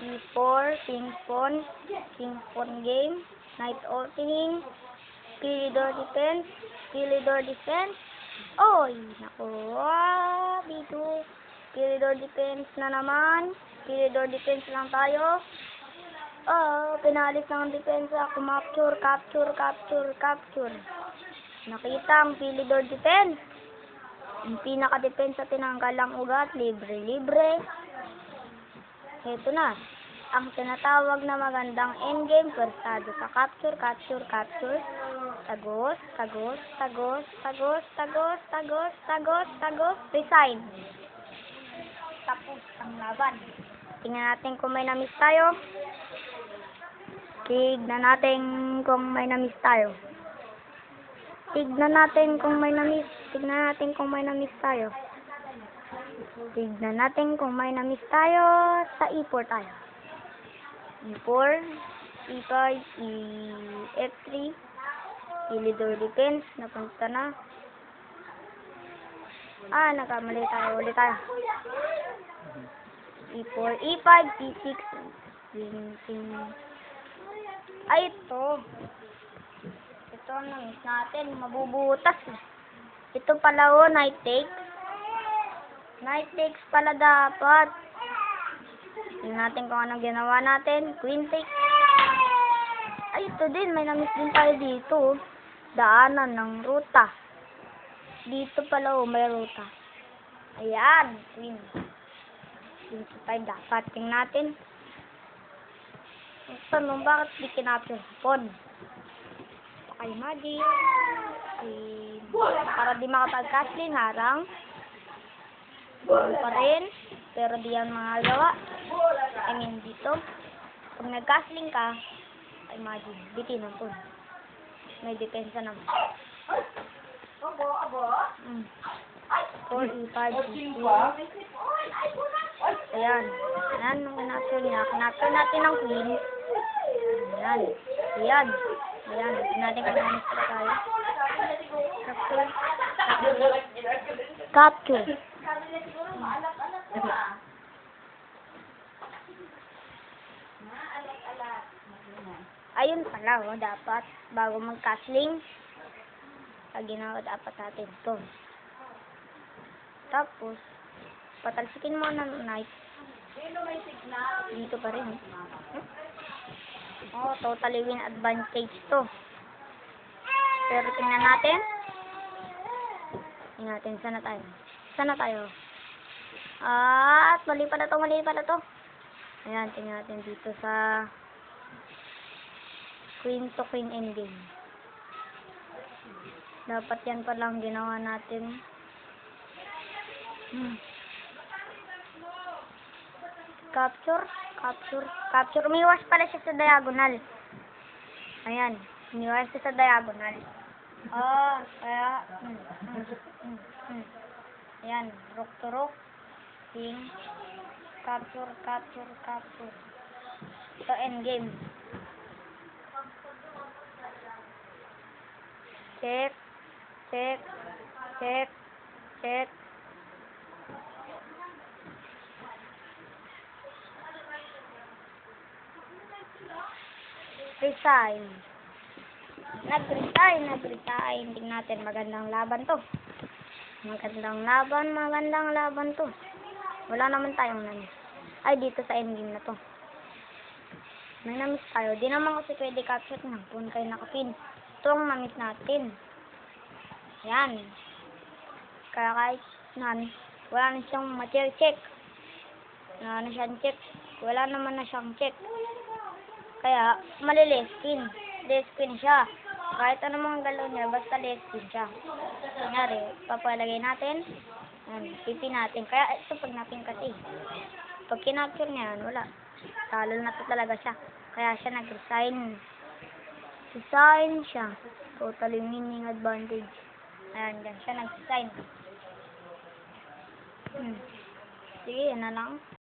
E4, king pawn game, knight opening, pilidor defense. Oy, naku, B2, pilidor defense na naman. Pilidor defense lang tayo. Pinalis ng depensa. Capture. Nakita ang pilidor defense. Ang pinaka-depensa tinanggal ang ugat. Libre. Ito na. Ang tinatawag na magandang endgame. Pwersado sa capture. Tagos. Resign. Tapos ang laban. Tingnan natin kung may na-miss tayo. Tignan natin kung may na-miss tayo sa E4 tayo. E4, E5, F3, pilidor defense, napunta na. Nagkamali tayo. Ulit tayo. E4, E5, E6, ito na-miss natin, mabubutas. Ito pala knight takes pala dapat. Tingnan natin kung anong ginawa natin. Queen takes. Ito din, may na-miss din tayo dito. Daanan ng ruta. Dito pala may ruta. Ayan, queen. Dito tayo dapat. Tingnan natin. Tanong, bakit di kinapture pawn? Pakay magic. Para di makapag-castling, harang. Pa rin. Pero di yan magagawa. Dito. Pag nag-castling ka, ay magic. Bitin ang pawn. May depensa naman. 4, E5, E2. Ayan. Nung kinapture niya. Kinapture natin ang queen. Ayan. Tignan natin kung ano sila tayo. Capture. Ayun pala, dapat bago mag-castling, ginawa dapat natin ito. Tapos, patalsikin mo ng knight. Dito pa rin. Totally win advantage to. Pero tingnan natin. Sana tayo. Mali pala to. Ayan, tingnan natin dito sa queen to queen endgame. Dapat yan palang ginawa natin. Capture. Umiwas pala siya sa diagonal. Ayan. Umiwas siya sa diagonal. Kaya. Ayan. Rook to rook. King. Capture. Ito endgame. Check. Resign. Nag-resign. Tingnan natin, magandang laban to. Wala naman tayong na-miss. Dito sa endgame na to. May na-miss tayo. Di naman kasi pwede capture ng pawn kayo nakapin. Ito ang na-miss natin. Yan. Kaya kahit wala na siyang material check. Wala naman na siyang check. Kaya, mali-leskin siya. Kahit ano mga galaw niya, basta leskin siya. Kunyari, papalagay natin. Pipi natin. Kaya ito pag napin kasi. Pag kinapture niya, wala. Talo na to talaga siya. Kaya siya nag-resign. Resign siya. Totally winning advantage. Ayan, dyan siya nag-resign. Sige, yan na lang.